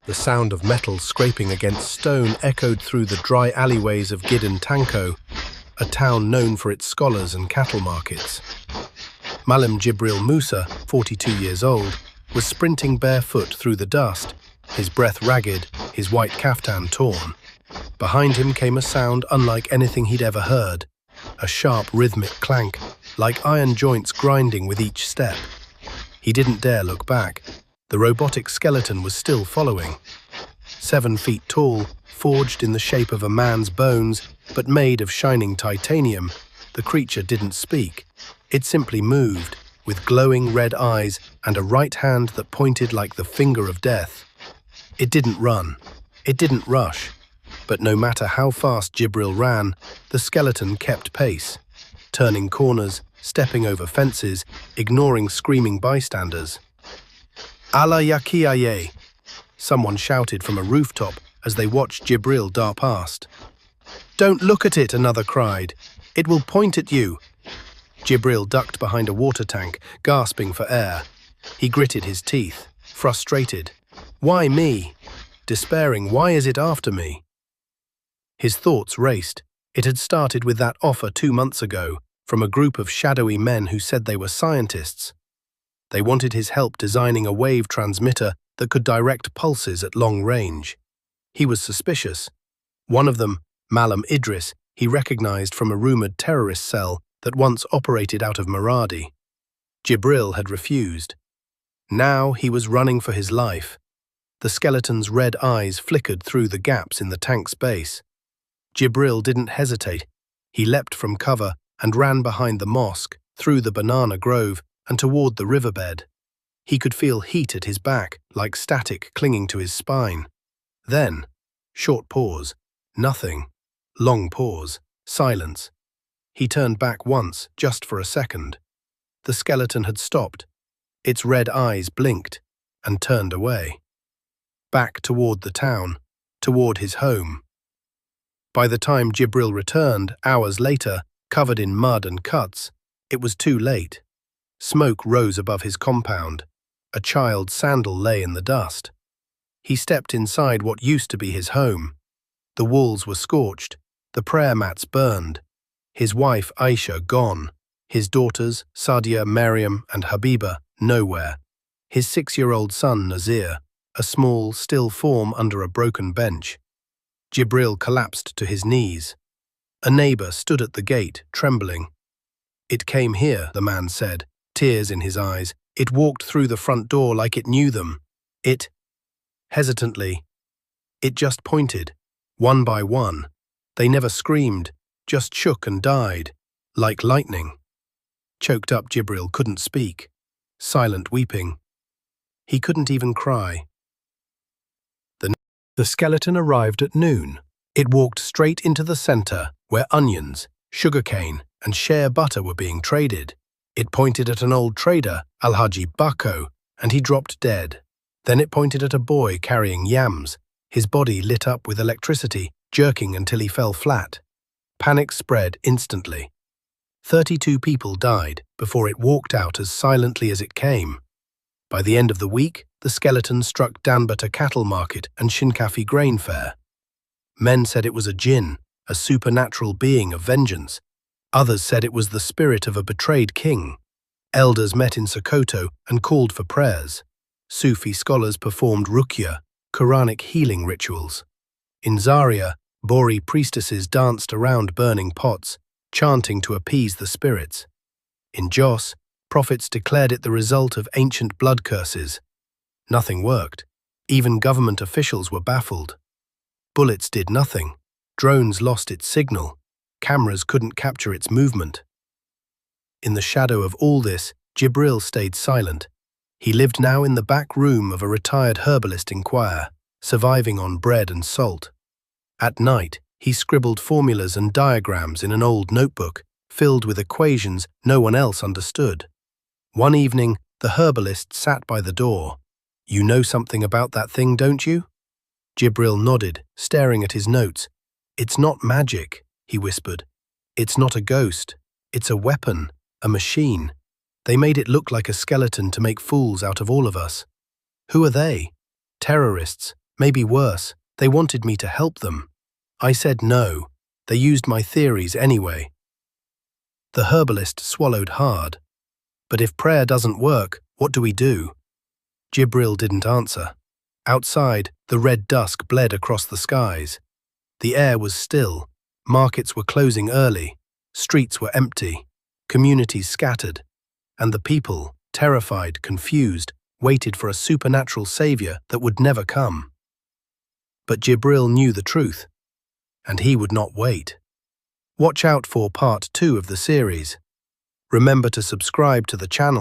The sound of metal scraping against stone echoed through the dry alleyways of Gidan Tanko, a town known for its scholars and cattle markets. Malam Jibril Musa, 42 years old, was sprinting barefoot through the dust, his breath ragged, his white kaftan torn. Behind him came a sound unlike anything he'd ever heard, a sharp rhythmic clank, like iron joints grinding with each step. He didn't dare look back. The robotic skeleton was still following. 7 feet tall, forged in the shape of a man's bones, but made of shining titanium, the creature didn't speak. It simply moved, with glowing red eyes and a right hand that pointed like the finger of death. It didn't run. It didn't rush. But no matter how fast Jibril ran, the skeleton kept pace, turning corners, stepping over fences, ignoring screaming bystanders. Allah yakiaye! Someone shouted from a rooftop as they watched Jibril dart past. Don't look at it, another cried. It will point at you. Jibril ducked behind a water tank, gasping for air. He gritted his teeth, frustrated. Why me? Despairing, why is it after me? His thoughts raced. It had started with that offer 2 months ago from a group of shadowy men who said they were scientists. They wanted his help designing a wave transmitter that could direct pulses at long range. He was suspicious. One of them, Malam Idris, he recognized from a rumored terrorist cell that once operated out of Maradi. Jibril had refused. Now he was running for his life. The skeleton's red eyes flickered through the gaps in the tank's base. Jibril didn't hesitate. He leapt from cover and ran behind the mosque, through the banana grove, and toward the riverbed. He could feel heat at his back, like static clinging to his spine. Then, short pause, nothing. Long pause, silence. He turned back once, just for a second. The skeleton had stopped. Its red eyes blinked and turned away. Back toward the town, toward his home. By the time Jibril returned, hours later, covered in mud and cuts, it was too late. Smoke rose above his compound. A child's sandal lay in the dust. He stepped inside what used to be his home. The walls were scorched, the prayer mats burned. His wife Aisha gone. His daughters, Sadia, Maryam, and Habiba, nowhere. His 6-year-old son Nazir, a small, still form under a broken bench. Jibril collapsed to his knees. A neighbor stood at the gate, trembling. It came here, the man said, tears in his eyes. It walked through the front door like it knew them. Hesitantly, it just pointed, one by one. They never screamed, just shook and died, like lightning. Choked up, Jibril couldn't speak, silent weeping. He couldn't even cry. The skeleton arrived at noon. It walked straight into the center, where onions, sugarcane, and shea butter were being traded. It pointed at an old trader, Alhaji Bako, and he dropped dead. Then it pointed at a boy carrying yams. His body lit up with electricity, jerking until he fell flat. Panic spread instantly. 32 people died before it walked out as silently as it came. By the end of the week, the skeleton struck Danbata cattle market and Shinkafi grain fair. Men said it was a jinn, a supernatural being of vengeance. Others said it was the spirit of a betrayed king. Elders met in Sokoto and called for prayers. Sufi scholars performed ruqya, Quranic healing rituals. In Zaria, Bori priestesses danced around burning pots, chanting to appease the spirits. In Jos, prophets declared it the result of ancient blood curses. Nothing worked. Even government officials were baffled. Bullets did nothing. Drones lost its signal. Cameras couldn't capture its movement. In the shadow of all this, Jibril stayed silent. He lived now in the back room of a retired herbalist inquirer, surviving on bread and salt. At night, he scribbled formulas and diagrams in an old notebook, filled with equations no one else understood. One evening, the herbalist sat by the door. "You know something about that thing, don't you?" Jibril nodded, staring at his notes. "It's not magic," he whispered. "It's not a ghost. It's a weapon, a machine. They made it look like a skeleton to make fools out of all of us." "Who are they?" "Terrorists. Maybe worse, they wanted me to help them. I said no. They used my theories anyway. The herbalist swallowed hard. But if prayer doesn't work, what do we do? Jibril didn't answer. Outside, the red dusk bled across the skies. The air was still. Markets were closing early. Streets were empty. Communities scattered. And the people, terrified, confused, waited for a supernatural savior that would never come. But Jibril knew the truth, and he would not wait. Watch out for part 2 of the series. Remember to subscribe to the channel